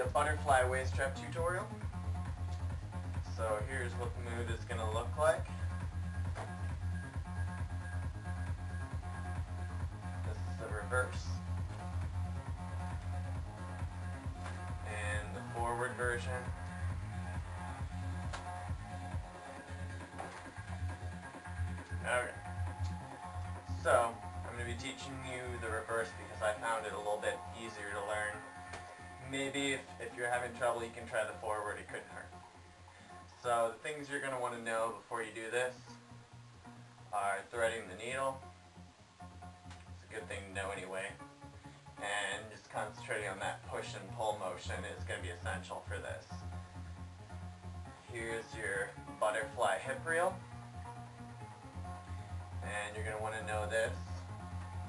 a butterfly waist strap tutorial. So here's what the move is going to look like. This is the reverse. And the forward version. Okay. So, I'm going to be teaching you the reverse because I found it a little bit easier to learn. Maybe if you're having trouble, you can try the forward, it couldn't hurt. So the things you're going to want to know before you do this are threading the needle. It's a good thing to know anyway. And just concentrating on that push and pull motion is going to be essential for this. Here's your butterfly hip reel. And you're going to want to know this.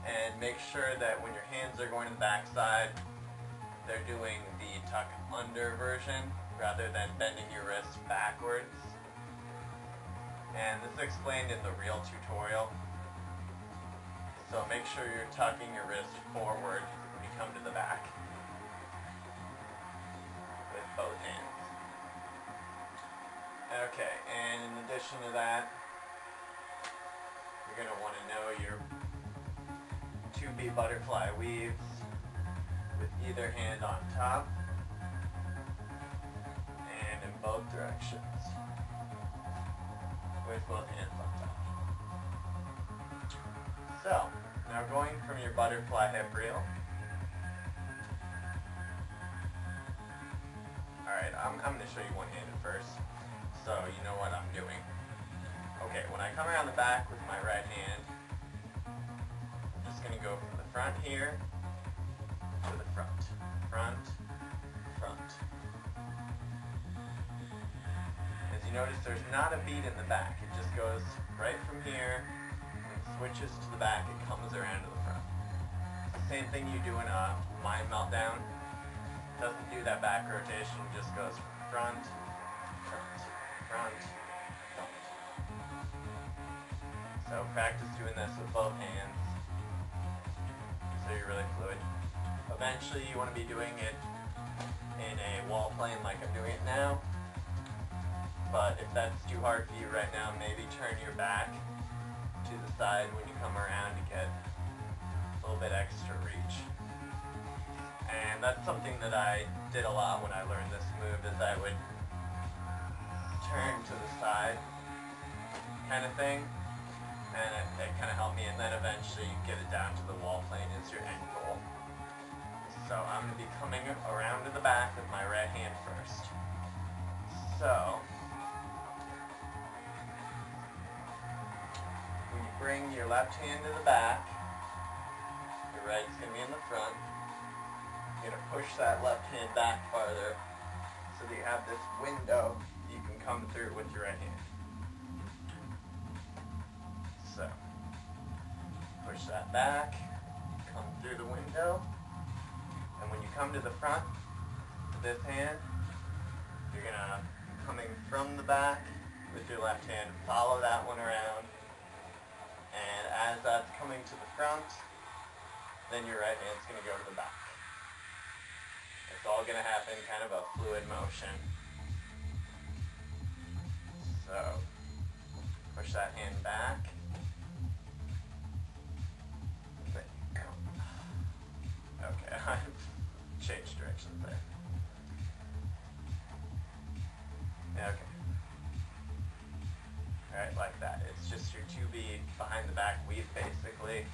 And make sure that when your hands are going to the back side, they're doing the tuck under version rather than bending your wrist backwards. And this is explained in the real tutorial. So make sure you're tucking your wrist forward when you come to the back with both hands. Okay, and in addition to that, you're going to want to know your 2B butterfly weaves with either hand on top and in both directions with both hands on top. So, now going from your butterfly hip reel. Alright, I'm going to show you one-handed first so you know what I'm doing. Okay, when I come around the back with my right hand, I'm just going to go from the front here to the front. Front, front. As you notice, there's not a beat in the back. It just goes right from here and switches to the back and comes around to the front. It's the same thing you do in a mind meltdown. It doesn't do that back rotation, it just goes front, front, front, front. So practice doing this with both hands so you're really fluid. Eventually you want to be doing it in a wall plane like I'm doing it now. But if that's too hard for you right now, maybe turn your back to the side when you come around to get a little bit extra reach. And that's something that I did a lot when I learned this move, is I would turn to the side kind of thing. And it kind of helped me, and then eventually you get it down to the wall plane as your end goal. So I'm going to be coming around to the back with my right hand first. So, when you bring your left hand to the back, your right's going to be in the front. You're going to push that left hand back farther so that you have this window you can come through with your right hand. So, push that back, come through the window, and when you come to the front with this hand, you're going to, coming from the back with your left hand, follow that one around, and as that's coming to the front, then your right hand's going to go to the back. It's all going to happen kind of a fluid motion. So, push that hand back. Then you come. Okay, I've changed directions there. Okay. Alright, like that. It's just your 2B behind the back weave, basically.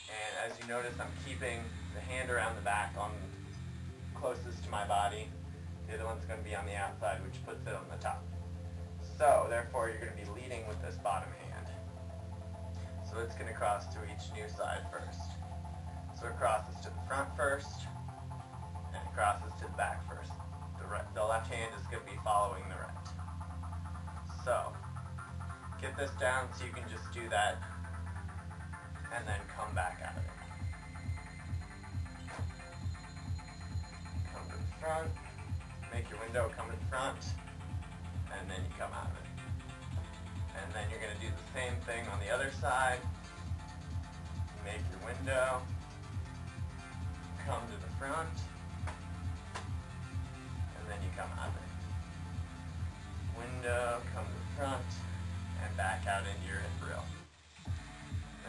And as you notice, I'm keeping the hand around the back on closest to my body. The other one's going to be on the outside, which puts it on the top. So, therefore, you're going to be leading with this bottom hand. So it's going to cross to each new side first. So it crosses to the front first, and it crosses to the back first. The left hand is going to be following the right. So, get this down so you can just do that, and then come back out of it. Come to the front, make your window come in front, and then you come out of it. And then you're going to do the same thing on the other side. Make your window, come to the front, and then you come out of it. Window, come to the front, and back out into your hip reel.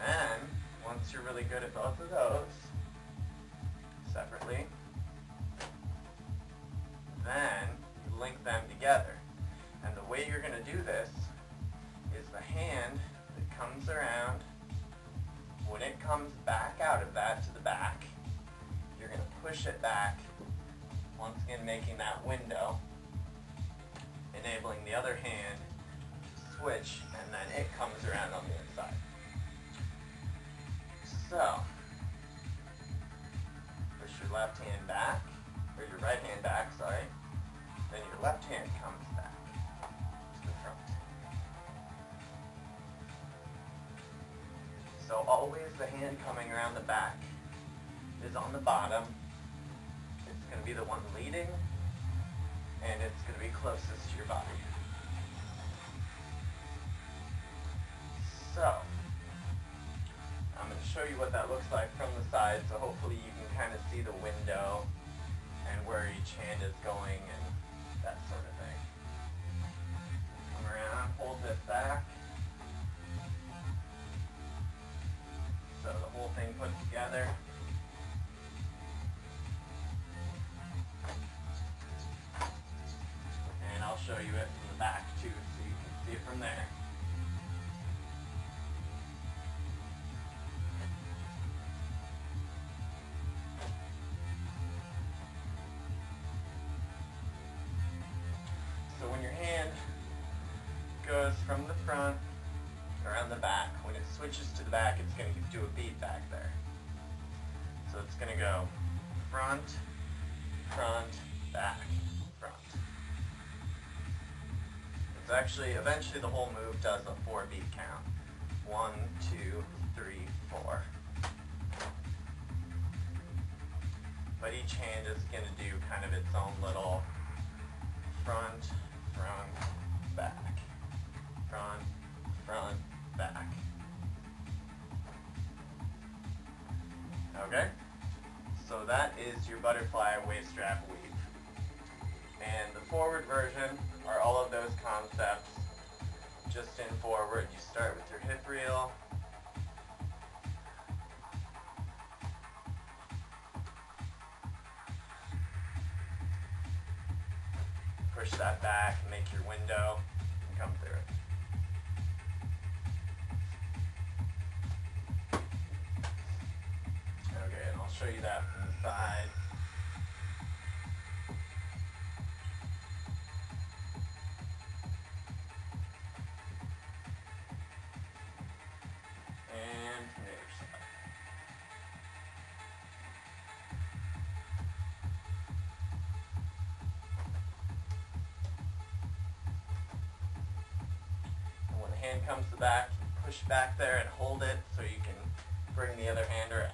Then, once you're really good at both of those, separately, then you link them together. And the way you're going to do this is the hand that comes around, when it comes back out of that to the back, you're going to push it back, once again making that window, enabling the other hand to switch, and then it comes around on the inside. So, push your left hand back, or your right hand back, sorry, then your left hand comes back to the front. So always the hand coming around the back is on the bottom. It's going to be the one leading, and it's going to be closest to your body. So, I'm going to show you what that looks like from the side, so hopefully you can kind of see the window and where each hand is going and that sort of thing. Come around, hold this back. So the whole thing put together. And I'll show you it from the back too, so you can see it from there. So when your hand goes from the front around the back, when it switches to the back, it's going to do a beat back there. So it's going to go front, front, back, front. It's actually, eventually the whole move does a 4-beat count. 1, 2, 3, 4. But each hand is going to do kind of its own little front, front, back, front, front, back. Okay? So that is your butterfly waist strap weave. And the forward version are all of those concepts just in forward. You start with your hip reel. Push that back, make your window, and come through it. Okay, and I'll show you that from the side. And from the other side. Hand comes to the back, push back there and hold it so you can bring the other hand around.